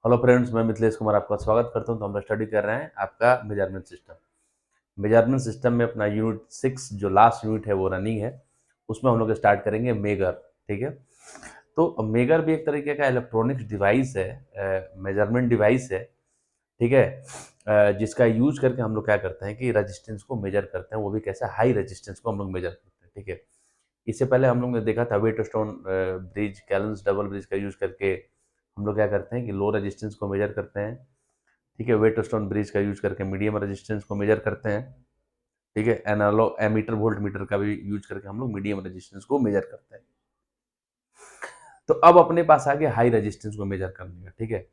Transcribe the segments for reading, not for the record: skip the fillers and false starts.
Hello friends, मैं मिथिलेश कुमार आपका स्वागत करता हूं। तो हम लोग स्टडी कर रहे हैं आपका मेजरमेंट सिस्टम। मेजरमेंट सिस्टम में अपना यूनिट 6 जो लास्ट यूनिट है वो रनिंग है। उसमें हम लोग स्टार्ट करेंगे मेगर। ठीक है। तो मेगर भी एक तरीके का इलेक्ट्रॉनिक्स डिवाइस है, मेजरमेंट डिवाइस है। ठीक है। जिसका यूज करके हम लोग क्या करते हैं कि रजिस्टेंस को मेजर करते हैं, वो भी कैसे हाई रजिस्टेंस को हम लोग मेजर करते हैं। ठीक है। इससे पहले हम लोग ने देखा था वेट स्टोन ब्रिज, कैलेंस डबल ब्रिज का यूज करके हम लोग क्या करते हैं कि लो रेजिस्टेंस को मेजर करते हैं। ठीक है। वेट स्टोन ब्रिज का यूज करके मीडियम रेजिस्टेंस को मेजर करते हैं। ठीक है। एनालॉग एमीटर वोल्ट मीटर का भी यूज करके हम लोग मीडियम रेजिस्टेंस को मेजर करते हैं। तो अब अपने पास आ गया हाई रेजिस्टेंस को मेजर करने का। ठीक है।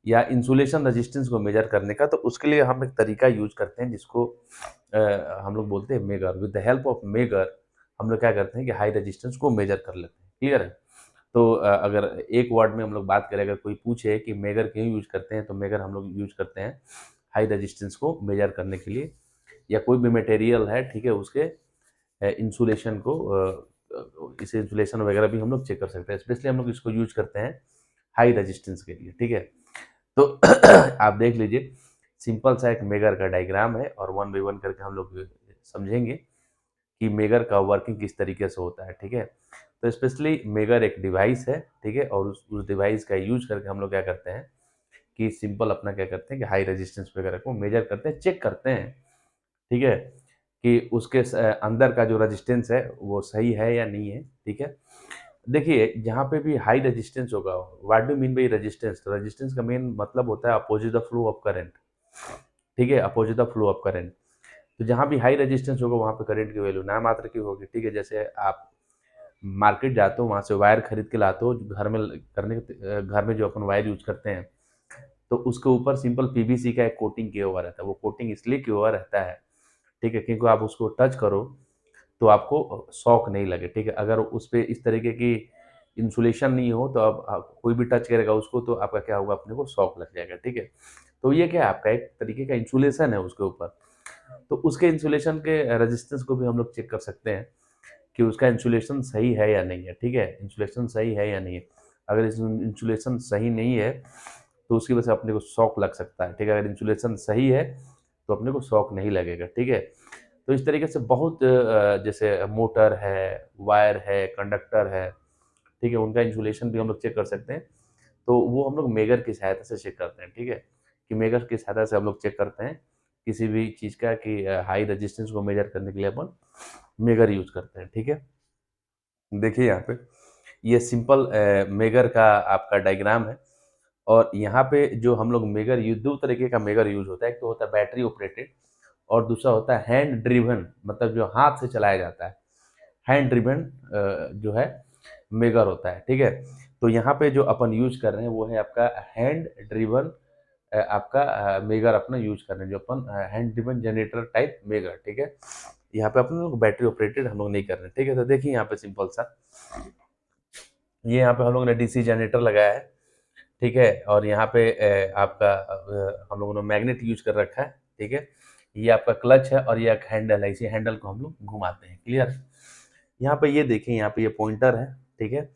या इंसुलेशन रेजिस्टेंस को मेजर करने का। तो उसके लिए हम एक तरीका यूज करते हैं जिसको हम लोग बोलते हैं megger. With the help of megger हम लोग क्या करते हैं कि हाई रेजिस्टेंस को मेजर कर लेते हैं। क्लियर है। तो अगर एक वर्ड में हम लोग बात करें, अगर कोई पूछे कि मेगर क्यों यूज करते हैं, तो मेगर हम लोग यूज करते हैं हाई रेजिस्टेंस को मेजर करने के लिए। या कोई भी मटेरियल है, ठीक है, उसके इंसुलेशन को इसे इंसुलेशन वगैरह भी हम लोग चेक कर सकते हैं। स्पेशली हम लोग इसको यूज करते हैं हाई रेजिस्टेंस के लिए। ठीक है। तो आप देख लीजिए, सिंपल सा एक मेगर का डायग्राम है और वन बाई वन करके हम लोग समझेंगे कि मेगर का वर्किंग किस तरीके से होता है। ठीक है। तो स्पेशली मेगर एक डिवाइस है। ठीक है। और उस डिवाइस का यूज करके हम लोग क्या करते हैं कि सिंपल अपना क्या करते हैं कि हाई रेजिस्टेंस वगैरह को मेजर करते हैं, चेक करते हैं। ठीक है। कि उसके अंदर का जो रेजिस्टेंस है वो सही है या नहीं है। ठीक है। देखिए, जहाँ पे भी हाई रेजिस्टेंस होगा, what do mean by resistance? तो रेजिस्टेंस का मेन मतलब होता है opposite the flow of current. ठीक है। Opposite the flow of current. तो जहाँ भी हाई रेजिस्टेंस होगा वहाँ पे करंट की वैल्यू ना मात्र की होगी। ठीक है। जैसे आप मार्केट जाते हो, वहाँ से वायर खरीद के लाते हो, घर में घर में जो अपन वायर यूज करते हैं, तो उसके ऊपर सिंपल पीवीसी का एक कोटिंग किया हुआ रहता है। वो कोटिंग इसलिए किया हुआ रहता है, ठीक है, क्योंकि आप उसको टच करो तो आपको शॉक नहीं लगे। ठीक है। अगर उस पर इस तरीके की इंसुलेशन नहीं हो तो अब आप कोई भी टच करेगा उसको तो आपका क्या होगा, अपने को शॉक लग जाएगा। ठीक है। तो ये क्या है, आपका एक तरीके का इंसुलेशन है उसके ऊपर। तो उसके इंसुलेशन के रेजिस्टेंस को भी हम लोग चेक कर सकते हैं कि उसका इंसुलेशन सही है या नहीं है। ठीक है। इंसुलेशन सही है या नहीं है। अगर इंसुलेशन सही नहीं है तो उसकी वजह से अपने को शॉक लग सकता है। ठीक है। अगर इंसुलेशन सही है तो अपने को शॉक नहीं लगेगा। ठीक है। तो इस तरीके से बहुत जैसे मोटर है, वायर है, कंडक्टर है, ठीक है, उनका इंसुलेशन भी हम लोग चेक कर सकते हैं। तो वो हम लोग मेगर की सहायता से चेक करते हैं। ठीक है। कि मेगर की सहायता से हम लोग चेक करते हैं किसी भी चीज़ का कि हाई रेजिस्टेंस को मेजर करने के लिए अपन मेगर यूज करते हैं। ठीक है। देखिए यहाँ पे ये सिंपल मेगर का आपका डायग्राम है। और यहाँ पे जो हम लोग मेगर यूज, दो तरीके का मेगर यूज होता है। एक तो होता है बैटरी ऑपरेटेड और दूसरा होता है हैंड ड्रिवन, मतलब जो हाथ से चलाया जाता है। हैंड ड्रिवन जो है मेगर होता है। ठीक है। तो यहाँ पे जो अपन यूज कर रहे हैं वो है आपका हैंड ड्रिवन, आपका मेगर अपना यूज कर रहे हैं, जो अपन hand driven generator type megger. ठीक है। यहाँ पे अपन लोग बैटरी ऑपरेटेड हम लोग नहीं कर रहे हैं। ठीक है। तो देखिए यहाँ पे सिंपल सा, ये यहाँ पे हम लोगों ने डीसी जनरेटर लगाया है। ठीक है। और यहाँ पे आपका हम लोगों ने मैग्नेट यूज कर रखा है। ठीक है। ये आपका क्लच है और ये एक हैंडल है, इसी हैंडल को हम लोग घुमाते हैं। क्लियर। यहाँ पे ये देखिए, यहाँ पे ये पॉइंटर है। ठीक है।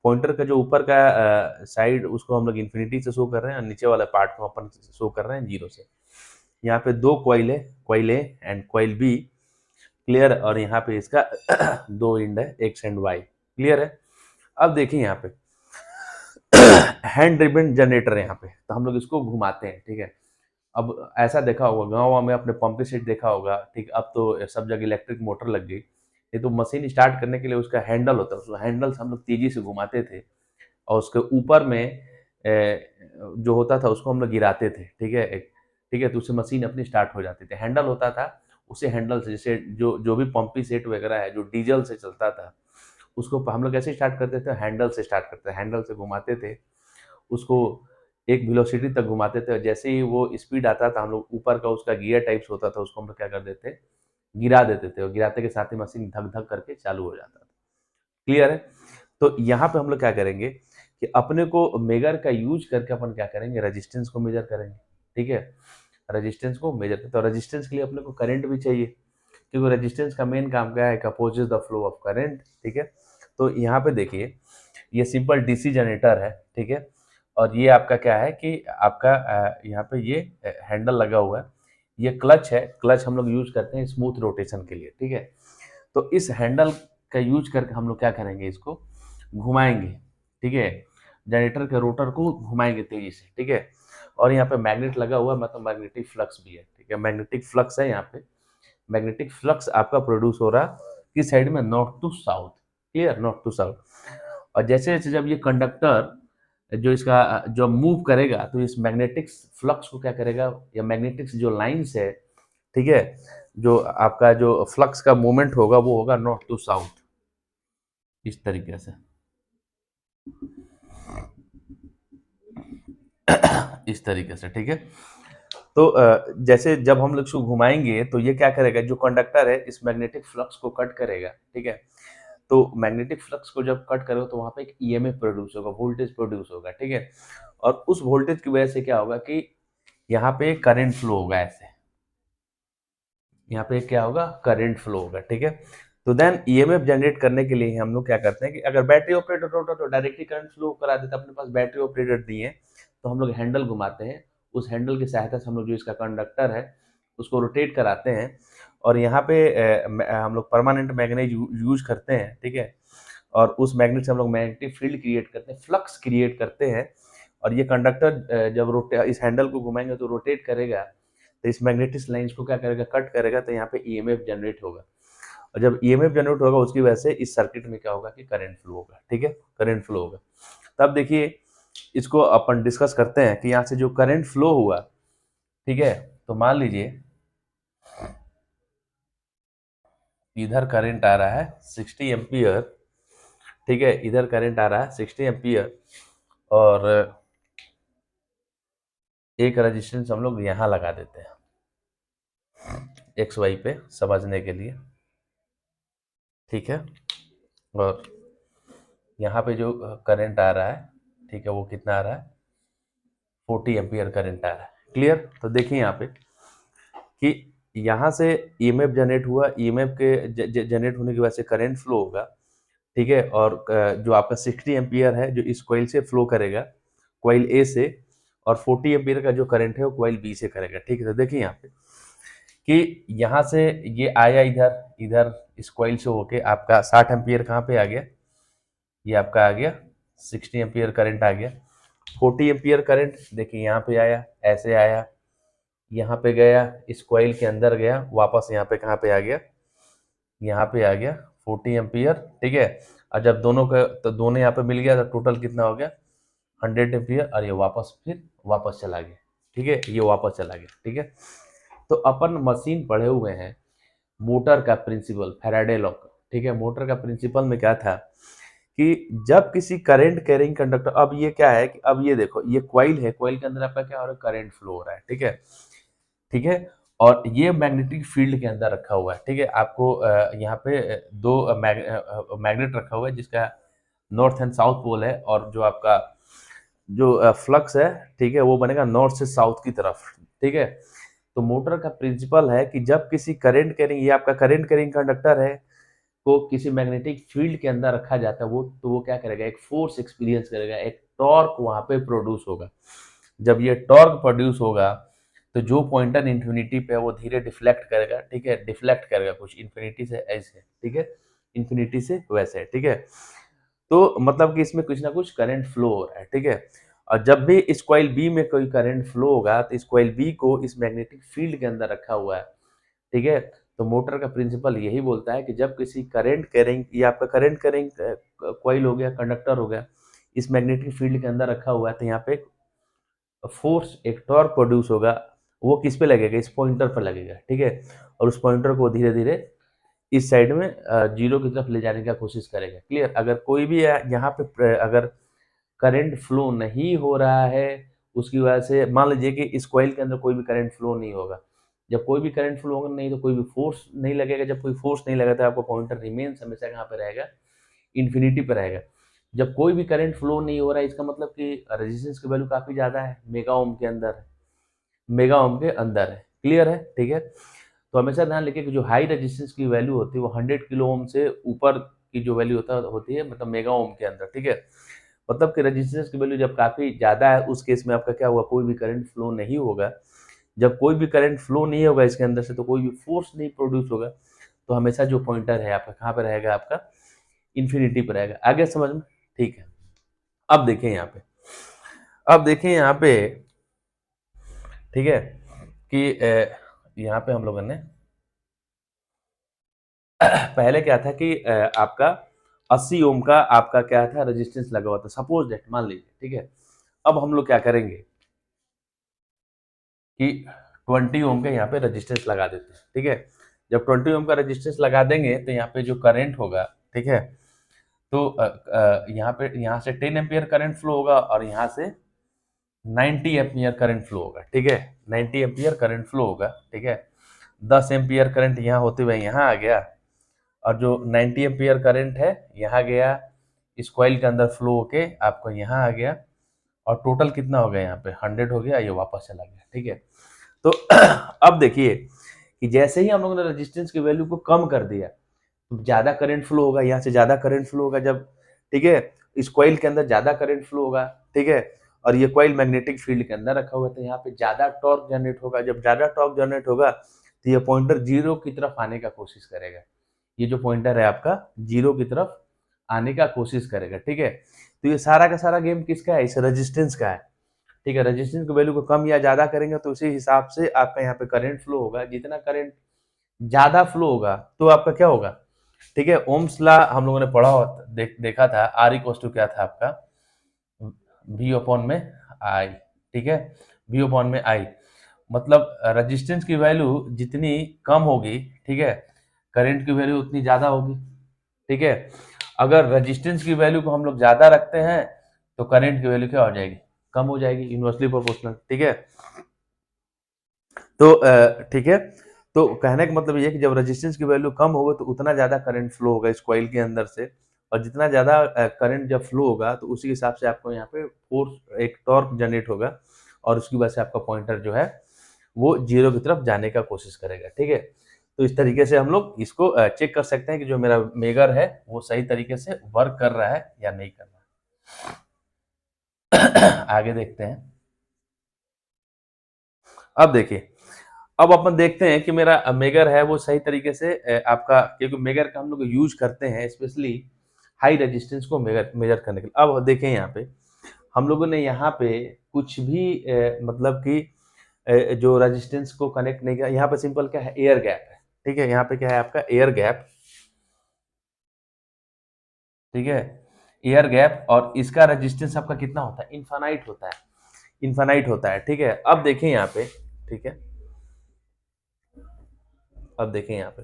पॉइंटर का जो ऊपर का साइड उसको हम लोग इन्फिनिटी से शो कर रहे हैं और नीचे वाला पार्ट को अपन शो कर रहे हैं जीरो से। यहाँ पे दो कॉइल है, coil A and coil B. Clear. और यहाँ पे इसका दो एंड है, एक्स एंड वाई। क्लियर है। अब देखिए यहाँ पे हैंड ड्रिवन जनरेटर है यहाँ पे, तो हम लोग इसको घुमाते हैं। ठीक है। अब ऐसा देखा होगा गाँव में, अपने पंप सेट देखा होगा। ठीक। अब तो सब जगह इलेक्ट्रिक मोटर लग गई। ये तो मशीन स्टार्ट करने के लिए उसका हैंडल होता है, उस हैंडल से हम लोग तेजी से घुमाते थे और उसके ऊपर में जो होता था उसको हम लोग गिराते थे। ठीक है। ठीक है। तो उससे मशीन अपनी स्टार्ट हो जाती थी। हैंडल होता था, उसे हैंडल से, जैसे जो जो भी पंपी सेट वगैरह है जो डीजल से चलता था, उसको हम लोग कैसे स्टार्ट करते थे, हैंडल से स्टार्ट करते थे। हैंडल से घुमाते थे उसको, एक वेलोसिटी तक घुमाते थे और जैसे ही वो स्पीड आता था हम लोग ऊपर का उसका गियर टाइप्स होता था, उसको हम लोग क्या कर देते, गिरा देते थे और गिराते के साथ ही मशीन धक धक करके चालू हो जाता था। क्लियर है। तो यहाँ पे हम लोग क्या करेंगे कि अपने को मेगर का यूज करके अपन क्या करेंगे, रेजिस्टेंस को मेजर करेंगे। ठीक है। रेजिस्टेंस को मेजर करते, तो रेजिस्टेंस के लिए अपने को करंट भी चाहिए, क्योंकि रेजिस्टेंस का मेन काम क्या है, opposes the flow of current. ठीक है। तो यहाँ पे देखिए, ये सिंपल डीसी जनरेटर है। ठीक है। और ये आपका क्या है कि आपका यहाँ पे ये हैंडल लगा हुआ है, ये क्लच है, क्लच हम लोग यूज करते हैं स्मूथ रोटेशन के लिए, ठीक है। तो इस हैंडल का यूज करके हम लोग क्या करेंगे, इसको घुमाएंगे, ठीक है, जनरेटर के रोटर को घुमाएंगे तेजी से, ठीक है। और यहाँ पे मैग्नेट लगा हुआ है, मतलब मैग्नेटिक फ्लक्स भी है, ठीक है, मैग्नेटिक फ्लक्स है यहाँ पे। मैग्नेटिक फ्लक्स आपका प्रोड्यूस हो रहा किस साइड में, north to south, clear, north to south. और जैसे जैसे जब ये कंडक्टर जो इसका जो मूव करेगा, तो इस मैग्नेटिक फ्लक्स को क्या करेगा, या मैग्नेटिक जो लाइंस है, ठीक है, जो आपका जो फ्लक्स का मूवमेंट होगा वो होगा नॉर्थ टू साउथ, इस तरीके से इस तरीके से, ठीक है। तो जैसे जब हम लोग इसको घुमाएंगे तो ये क्या करेगा, जो कंडक्टर है इस मैग्नेटिक फ्लक्स को कट करेगा, ठीक है। तो मैग्नेटिक फ्लक्स को जब कट करोगे तो वहां पे एक ईएमएफ प्रोड्यूस होगा, वोल्टेज प्रोड्यूस होगा, ठीक है। और उस वोल्टेज की वजह से क्या होगा कि यहाँ पे करंट फ्लो होगा, ऐसे यहाँ पे क्या होगा, करंट फ्लो होगा, ठीक है। तो देन ईएमएफ जनरेट करने के लिए हम लोग क्या करते हैं कि अगर बैटरी ऑपरेटेड होता तो डायरेक्टली करंट फ्लो करा देता, अपने पास बैटरी ऑपरेटेड नहीं है तो हम लोग हैंडल घुमाते हैं, उस हैंडल की सहायता से हम लोग जो इसका कंडक्टर है उसको रोटेट कराते हैं। और यहाँ पे हम लोग परमानेंट मैग्नेट यूज करते हैं, ठीक है। और उस मैग्नेट से हम लोग मैग्नेटिक फील्ड क्रिएट करते हैं, फ्लक्स क्रिएट करते हैं। और ये कंडक्टर जब इस हैंडल को घुमाएंगे तो रोटेट करेगा, तो इस मैग्नेटिक लाइंस को क्या करेगा, कट करेगा, तो यहाँ पे ईएमएफ जनरेट होगा। और जब ईएमएफ जनरेट होगा उसकी वजह से इस सर्किट में क्या होगा कि करंट फ्लो होगा, ठीक है, करंट फ्लो होगा। तब देखिए इसको अपन डिस्कस करते हैं कि यहाँ से जो करंट फ्लो हुआ, ठीक है, तो मान लीजिए इधर करंट आ रहा है 60 एम्पियर, ठीक है, इधर करंट आ रहा है 60 एम्पियर, और एक रेजिस्टेंस हम लोग यहाँ लगा देते हैं एक्स वाई पे समझने के लिए, ठीक है। और यहाँ पे जो करंट आ रहा है, ठीक है, वो कितना आ रहा है, 40 एम्पियर करंट आ रहा है, क्लियर। तो देखिए यहाँ पे कि यहाँ से ईएमएफ जनरेट हुआ, ईएमएफ के जनरेट होने की वजह से करंट फ्लो होगा, ठीक है। और जो आपका 60 एम्पियर है जो इस कॉइल से फ्लो करेगा, कॉइल ए से, और 40 एम्पियर का जो करंट है वो कॉइल बी से करेगा, ठीक है। तो देखिए यहाँ पे कि यहाँ से ये आया इधर, इधर इस कॉइल से होके आपका 60 एम्पियर कहाँ पे आ गया, ये आपका आ गया 60 एम्पियर करंट आ गया। 40 एम्पियर करंट देखिए यहाँ पे आया, ऐसे आया, यहाँ पे गया, इस कॉइल के अंदर गया, वापस यहाँ पे कहाँ पे आ गया, यहाँ पे आ गया 40 एम्पियर, ठीक है। और जब दोनों का तो दोनों यहाँ पे मिल गया तो टोटल कितना हो गया, 100 एम्पियर, और ये वापस फिर वापस चला गया, ठीक है, ये वापस चला गया, ठीक है। तो अपन मशीन पढ़े हुए हैं मोटर का प्रिंसिपल, फैराडे लॉ का, ठीक है। मोटर का प्रिंसिपल में क्या था कि जब किसी करंट कैरिंग कंडक्टर, अब ये क्या है कि अब ये देखो ये कॉइल है, कॉइल के अंदर आपका क्या हो रहा है, करंट फ्लो हो रहा है, ठीक है, ठीक है। और ये मैग्नेटिक फील्ड के अंदर रखा हुआ है, ठीक है। आपको यहाँ पे दो मैग्नेट रखा हुआ है जिसका नॉर्थ एंड साउथ पोल है, और जो आपका जो फ्लक्स है, ठीक है, वो बनेगा नॉर्थ से साउथ की तरफ, ठीक है। तो मोटर का प्रिंसिपल है कि जब किसी करंट कैरिंग, ये आपका करंट कैरिंग कंडक्टर है, को किसी मैग्नेटिक फील्ड के अंदर रखा जाता है, वो तो वो क्या करेगा, एक फोर्स एक्सपीरियंस करेगा, एक टॉर्क वहां पे प्रोड्यूस होगा। जब ये टॉर्क प्रोड्यूस होगा तो जो पॉइंटर इन्फिनिटी पे है वो धीरे डिफ्लेक्ट करेगा, ठीक है, डिफ्लेक्ट करेगा कुछ इन्फिनिटी से ऐसे, ठीक है, इन्फिनिटी से वैसे, ठीक है। तो मतलब कि इसमें कुछ ना कुछ करंट फ्लो हो रहा है, ठीक है। और जब भी इस कॉइल बी में कोई करंट फ्लो होगा तो इस कॉइल बी को इस मैग्नेटिक फील्ड के अंदर रखा हुआ है, ठीक है। तो मोटर का प्रिंसिपल यही बोलता है कि जब किसी करंट कैरिंग, ये आपका करंट कैरिंग कॉइल हो गया, कंडक्टर हो गया, इस मैग्नेटिक फील्ड के अंदर रखा हुआ है, तो यहाँ पे फोर्स, एक टॉर्क प्रोड्यूस होगा, वो किस पे लगेगा, इस पॉइंटर पर लगेगा, ठीक है। और उस पॉइंटर को धीरे धीरे इस साइड में जीरो की तरफ ले जाने का कोशिश करेगा, क्लियर। अगर कोई भी यहाँ पे अगर करंट फ्लो नहीं हो रहा है, उसकी वजह से मान लीजिए कि इस कॉइल के अंदर कोई भी करंट फ्लो नहीं होगा, जब कोई भी करंट फ्लो होगा नहीं तो कोई भी फोर्स नहीं लगेगा, जब कोई फोर्स नहीं लगा तो आपका पॉइंटर रिमेन्स हमेशा कहाँ पे रहेगा, इन्फिनिटी पे रहेगा। जब कोई भी करंट फ्लो नहीं हो रहा है इसका मतलब कि रेजिस्टेंस की वैल्यू काफी ज्यादा है, मेगा ओम के अंदर है, मेगा ओम के अंदर है, क्लियर है, ठीक है। तो हमेशा ध्यान रखिए कि जो हाई रेजिस्टेंस की वैल्यू होती है वो 100 किलो ओम से ऊपर की जो वैल्यू होती है मतलब मेगा ओम के अंदर, ठीक है। मतलब कि रेजिस्टेंस की वैल्यू जब काफ़ी ज़्यादा है उस केस में आपका क्या होगा, कोई भी करंट फ्लो नहीं होगा। जब कोई भी करंट फ्लो नहीं होगा इसके अंदर से तो कोई भी फोर्स नहीं प्रोड्यूस होगा, तो हमेशा जो पॉइंटर है आपका कहाँ पे रहेगा, आपका इन्फिनिटी पे रहेगा। आगे समझ में? ठीक है। अब देखिए यहाँ पे, अब देखिए यहाँ पे, ठीक है, कि यहाँ पे हम लोगों ने पहले क्या था कि आपका 80 ओम का आपका क्या था, रेजिस्टेंस लगा हुआ था, सपोज दैट, मान लीजिए, ठीक है। अब हम लोग क्या करेंगे कि 20 ओम का यहाँ पे रेजिस्टेंस लगा देते हैं, ठीक है। जब 20 ओम का रेजिस्टेंस लगा देंगे तो यहाँ पे जो करंट होगा, ठीक है, तो यहाँ पे, यहाँ से 10 एम्पियर करंट फ्लो होगा और यहाँ से 90 एम्पियर करंट फ्लो होगा, ठीक है। 90 एम्पियर करंट फ्लो होगा, ठीक है। 10 एम्पियर करंट यहाँ होते हुए यहाँ आ गया, और जो 90 एम्पियर करंट है यहाँ गया, इस कॉइल के अंदर फ्लो होके आपको यहाँ आ गया, और टोटल कितना हो गया, यहाँ पे 100 हो गया, ये वापस चला गया, ठीक है। तो अब देखिए कि जैसे ही हम लोगों ने रेजिस्टेंस की वैल्यू को कम कर दिया तो ज्यादा करंट फ्लो होगा, यहाँ से ज्यादा करंट फ्लो होगा जब, ठीक है, इस कॉइल के अंदर ज्यादा करंट फ्लो होगा, ठीक है, और ये कॉइल मैग्नेटिक फील्ड के अंदर रखा हुआ है तो यहाँ पे ज्यादा टॉर्क जनरेट होगा। जब ज्यादा टॉर्क जनरेट होगा तो ये पॉइंटर जीरो की तरफ आने का कोशिश करेगा, ये जो पॉइंटर है आपका जीरो की तरफ आने का कोशिश करेगा, ठीक है। तो ये सारा का सारा गेम किसका है, इस रेजिस्टेंस का है, ठीक है। रेजिस्टेंस की वैल्यू को कम या ज्यादा करेंगे तो उसी हिसाब से आपका यहाँ पे करंट फ्लो होगा, जितना करंट ज्यादा फ्लो होगा तो आपका क्या होगा, ठीक है। ओम्स लॉ हम लोगों ने पढ़ा देखा था, आर इक्वल टू क्या था आपका, वी अपॉन में आई, ठीक है, वी अपॉन में आई। मतलब रेजिस्टेंस की वैल्यू जितनी कम होगी, ठीक है, करंट की वैल्यू उतनी ज्यादा होगी, ठीक है। अगर रेजिस्टेंस की वैल्यू को हम लोग ज्यादा रखते हैं तो करंट की वैल्यू क्या हो जाएगी, कम हो जाएगी, इनवर्सली प्रोपोर्शनल, ठीक है। तो ठीक है, तो कहने का मतलब ये है कि जब रेजिस्टेंस की वैल्यू कम होगा तो उतना ज्यादा करंट फ्लो होगा इस कॉइल के अंदर से, और जितना ज्यादा करंट जब फ्लो होगा तो उसी हिसाब से आपको यहाँ पे फोर्स, एक टॉर्क जनरेट होगा, और उसकी वजह से आपका पॉइंटर जो है वो जीरो की तरफ जाने का कोशिश करेगा, ठीक है। तो इस तरीके से हम लोग इसको चेक कर सकते हैं कि जो मेरा मेगर है वो सही तरीके से वर्क कर रहा है या नहीं कर रहा है। आगे देखते हैं। अब देखिए, अब अपन देखते हैं कि मेरा मेगर है वो सही तरीके से आपका, क्योंकि मेगर का हम लोग यूज करते हैं स्पेशली हाई रेजिस्टेंस को मेगर मेजर करने के लिए। अब देखें यहाँ पे हम लोगों ने यहाँ पे कुछ भी मतलब कि जो रेजिस्टेंस को कनेक्ट नहीं किया, यहाँ पे सिंपल क्या है, एयर गैप है, ठीक है। यहाँ पे क्या है आपका एयर गैप, ठीक है, एयर गैप, और इसका रेजिस्टेंस आपका कितना होता है, इनफाइनाइट होता है, इनफाइनाइट होता है, ठीक है। अब देखें यहाँ पे, ठीक है, अब देखें यहाँ पे,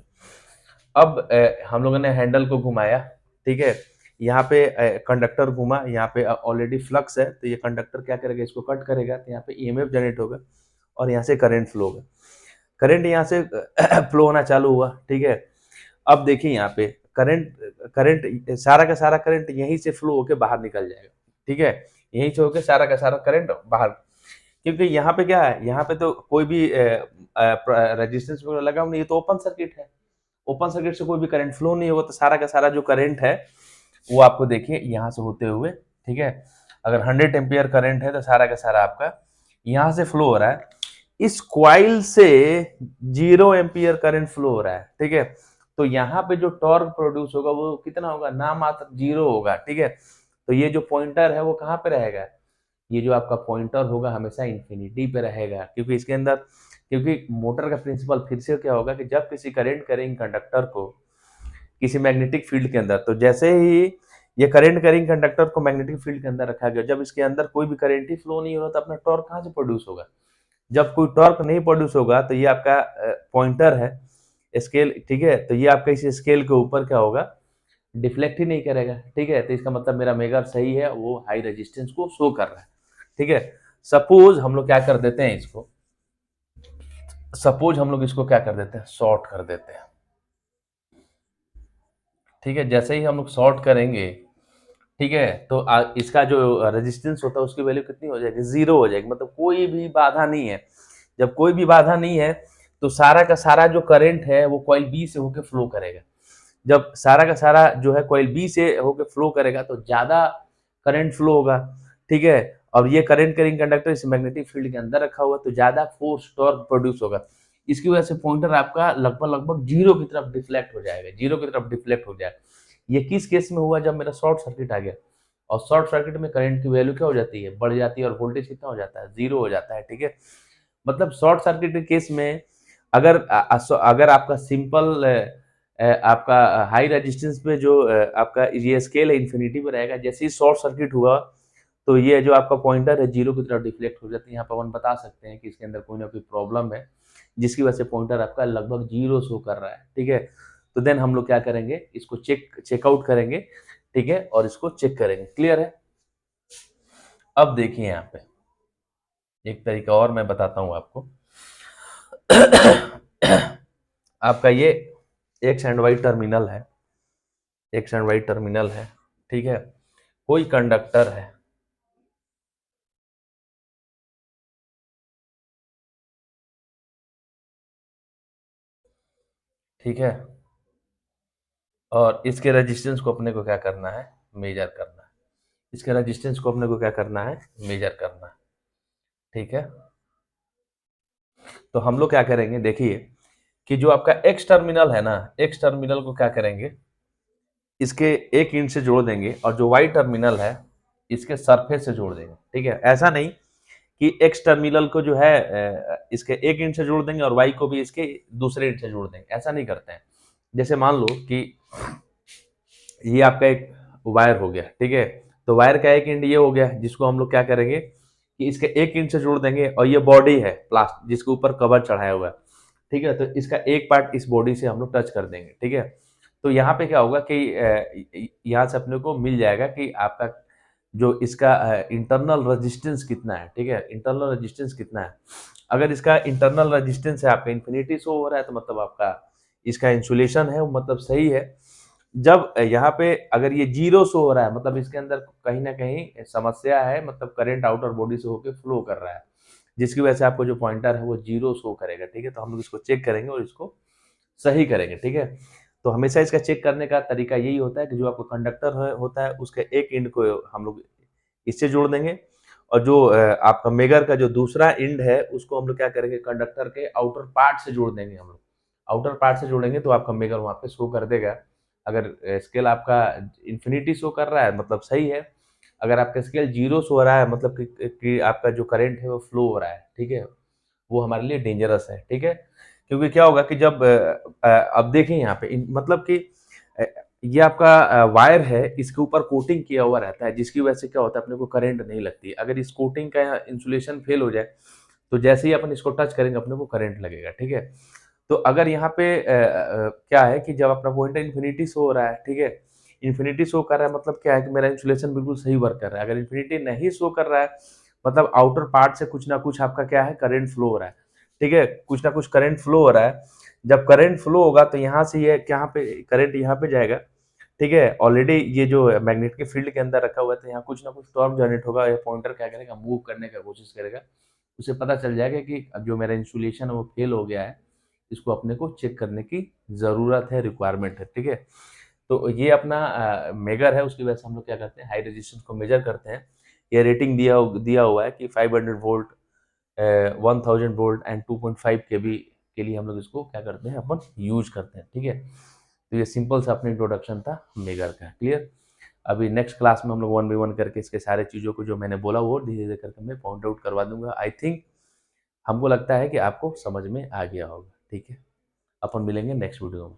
अब हम लोगों ने हैंडल को घुमाया, ठीक है, यहाँ पे कंडक्टर घुमा, यहाँ पे ऑलरेडी फ्लक्स है तो ये कंडक्टर क्या करेगा, इसको कट करेगा तो यहाँ पे ईएमएफ जनरेट होगा, और यहाँ से करंट फ्लो होगा, करंट यहाँ से फ्लो होना चालू हुआ, ठीक है। अब देखिए यहाँ पे करंट, करंट सारा का सारा करंट यहीं से फ्लो होकर बाहर निकल जाएगा, ठीक है, यहीं से होकर सारा का सारा करंट बाहर, क्योंकि यहाँ पे क्या है, यहाँ पे तो कोई भी रेजिस्टेंस वगैरह लगा नहीं, ये तो ओपन सर्किट है, ओपन सर्किट से कोई भी करंट फ्लो नहीं होगा, तो सारा का सारा जो करंट है वो आपको देखिए यहाँ से होते हुए, ठीक है, अगर 100 एम्पियर करंट है तो सारा का सारा आपका यहाँ से फ्लो हो रहा है, इस क्वाइल से 0 एम्पियर करंट फ्लो हो रहा है, ठीक है। तो यहाँ पे जो टॉर्क प्रोड्यूस होगा वो कितना होगा, नाम मात्र 0 होगा, ठीक है। तो ये जो पॉइंटर है वो कहाँ पे रहेगा, ये जो आपका पॉइंटर होगा हमेशा इंफिनिटी पे रहेगा, क्योंकि इसके अंदर, क्योंकि मोटर का प्रिंसिपल फिर से क्या होगा कि जब किसी करंट करेंगे कंडक्टर को किसी मैग्नेटिक फील्ड के अंदर, तो जैसे ही ये करंट करेंगे कंडक्टर को मैग्नेटिक फील्ड के अंदर रखा गया, जब इसके अंदर कोई भी करंट ही फ्लो नहीं हो रहा तो अपना टॉर्क कहाँ से प्रोड्यूस होगा, जब कोई टॉर्क नहीं प्रोड्यूस होगा तो ये आपका पॉइंटर है स्केल, ठीक है, तो ये आपका इस स्केल के ऊपर क्या होगा, डिफ्लेक्ट ही नहीं करेगा, ठीक है। तो इसका मतलब मेरा मेगर सही है, वो हाई रेजिस्टेंस को शो कर रहा है, ठीक है। सपोज हम लोग क्या कर देते हैं इसको, सपोज हम लोग इसको क्या कर देते हैं, शॉर्ट कर देते हैं, ठीक है। जैसे ही हम लोग शॉर्ट करेंगे, ठीक है, तो इसका जो रेजिस्टेंस होता है उसकी वैल्यू कितनी हो जाएगी, जीरो हो जाएगी, मतलब कोई भी बाधा नहीं है। जब कोई भी बाधा नहीं है तो सारा का सारा जो करंट है वो कॉइल बी से होकर फ्लो करेगा, जब सारा का सारा जो है कॉइल बी से होकर फ्लो करेगा तो ज्यादा करंट फ्लो होगा, ठीक है। और ये करंट कैरिंग कंडक्टर इस मैग्नेटिक फील्ड के अंदर रखा हुआ है, तो ज्यादा फोर्स टॉर्क प्रोड्यूस होगा। इसकी वजह से पॉइंटर आपका लगभग लगभग जीरो की तरफ डिफ्लेक्ट हो जाएगा, जीरो की तरफ डिफ्लेक्ट हो जाएगा। ये किस केस में हुआ, जब मेरा शॉर्ट सर्किट आ गया, और शॉर्ट सर्किट में करंट की वैल्यू क्या हो जाती है, बढ़ जाती है, और वोल्टेज कितना हो जाता है, जीरो हो जाता है, ठीक है। मतलब शॉर्ट सर्किट के केस में अगर आपका सिंपल आपका हाई रेजिस्टेंस पे जो आपका ये स्केल है इन्फिनिटी पे रहेगा, जैसे ही शॉर्ट सर्किट हुआ तो ये जो आपका पॉइंटर है जीरो की तरफ डिफ्लेक्ट हो जाती है। यहाँ पर अपन बता सकते हैं कि इसके अंदर कोई ना कोई प्रॉब्लम है, जिसकी वजह से पॉइंटर आपका लगभग जीरो शो कर रहा है, ठीक है। तो देन हम लोग क्या करेंगे, इसको चेकआउट करेंगे, ठीक है, और इसको चेक करेंगे। क्लियर है। अब देखिए यहाँ पे एक तरीका और मैं बताता हूँ आपको। आपका ये एक्स एंड वाई टर्मिनल है, एक्स एंड वाई टर्मिनल है, ठीक है। कोई कंडक्टर है, ठीक है, और इसके रेजिस्टेंस को अपने को क्या करना है, मेजर करना है। इसके रेजिस्टेंस को अपने को क्या करना है, मेजर करना है, ठीक है। तो हम लोग क्या करेंगे, देखिए कि जो आपका एक्स टर्मिनल है ना, एक्स टर्मिनल को क्या करेंगे, इसके एक इंच से जोड़ देंगे, और जो वाई टर्मिनल है इसके सरफेस से जोड़ देंगे, ठीक है। ऐसा नहीं कि एक्स टर्मिनल को जो है इसके एक इंच से जोड़ देंगे और वाई को भी इसके दूसरे इंच से जोड़ देंगे, ऐसा नहीं करते हैं। जैसे मान लो कि ये आपका एक वायर हो गया, ठीक है। तो वायर का एक एंड ये हो गया, जिसको हम लोग क्या करेंगे कि इसके एक इंच से जोड़ देंगे, और ये बॉडी है प्लास्टिक जिसके ऊपर कवर चढ़ाया हुआ है, ठीक है। तो इसका एक पार्ट इस बॉडी से हम लोग टच कर देंगे, ठीक है। तो यहाँ पे क्या होगा कि यहाँ से अपने को मिल जाएगा कि आपका जो इसका इंटरनल रेजिस्टेंस कितना है, ठीक है, इंटरनल रेजिस्टेंस कितना है। अगर इसका इंटरनल रेजिस्टेंस है आपका इन्फिनिटी शो हो रहा है, तो मतलब आपका इसका इंसुलेशन है वो मतलब सही है। जब यहाँ पे अगर ये जीरो शो हो रहा है, मतलब इसके अंदर कहीं ना कहीं समस्या है, मतलब करंट आउटर बॉडी से होकर फ्लो कर रहा है, जिसकी वजह से आपको जो पॉइंटर है वो जीरो शो करेगा, ठीक है। तो हम लोग इसको चेक करेंगे और इसको सही करेंगे, ठीक है। तो हमेशा इसका चेक करने का तरीका यही होता है कि जो आपका कंडक्टर होता है उसके एक एंड को हम लोग इससे जोड़ देंगे, और जो आपका मेगर का जो दूसरा एंड है उसको हम लोग क्या करेंगे, कंडक्टर के आउटर पार्ट से जोड़ देंगे। हम लोग आउटर पार्ट से जोड़ेंगे तो आपका मेगर वहां पे शो कर देगा। अगर स्केल आपका इन्फिनिटी शो कर रहा है मतलब सही है, अगर आपका स्केल जीरो शो हो रहा है मतलब कि आपका जो करंट है वो फ्लो हो रहा है, ठीक है, वो हमारे लिए डेंजरस है, ठीक है। क्योंकि क्या होगा कि जब अब देखें यहाँ पे मतलब कि अ, ये आपका वायर है, इसके ऊपर कोटिंग किया हुआ रहता है, जिसकी वजह से क्या होता है अपने को करंट नहीं लगती। अगर इस कोटिंग का इंसुलेशन फेल हो जाए तो जैसे ही अपन इसको टच करेंगे अपने को करंट लगेगा, ठीक है। तो अगर यहाँ पे क्या है कि जब अपना पॉइंटर इन्फिनिटी शो हो रहा है, ठीक है, इन्फिनिटी शो कर रहा है मतलब क्या है कि मेरा इंसुलेशन बिल्कुल सही वर्क कर रहा है। अगर इन्फिनिटी नहीं शो कर रहा है मतलब आउटर पार्ट से कुछ ना कुछ आपका क्या है, करंट फ्लो हो रहा है, ठीक है, कुछ ना कुछ करंट फ्लो हो रहा है। जब करंट फ्लो होगा तो यहाँ से ये यहाँ पे करंट यहाँ पे जाएगा, ठीक है। ऑलरेडी ये जो मैग्नेट के फील्ड के अंदर रखा हुआ है, तो यहाँ कुछ ना कुछ टॉर्क जनरेट होगा, ये पॉइंटर क्या करेगा, मूव करने का कोशिश करेगा। उसे पता चल जाएगा कि अब जो मेरा इंसुलेशन है वो फेल हो गया है, इसको अपने को चेक करने की ज़रूरत है, रिक्वायरमेंट है, ठीक है। तो ये अपना मेजर है, उसकी वजह से हम लोग क्या करते हैं, हाई रेजिस्टेंस को मेजर करते हैं। ये रेटिंग दिया हुआ है कि 500 वोल्ट, 1000 वोल्ट एंड 2.5 केवी के लिए हम लोग इसको क्या करते हैं, अपन यूज करते हैं, ठीक है। तो ये सिंपल सा अपना इंट्रोडक्शन था मेजर का। क्लियर। अभी नेक्स्ट क्लास में हम लोग 1 by 1 करके इसके सारे चीज़ों को जो मैंने बोला वो धीरे धीरे करके मैं पॉइंट आउट करवा दूंगा। आई थिंक हमको लगता है कि आपको समझ में आ गया होगा, ठीक है। अपन मिलेंगे नेक्स्ट वीडियो में।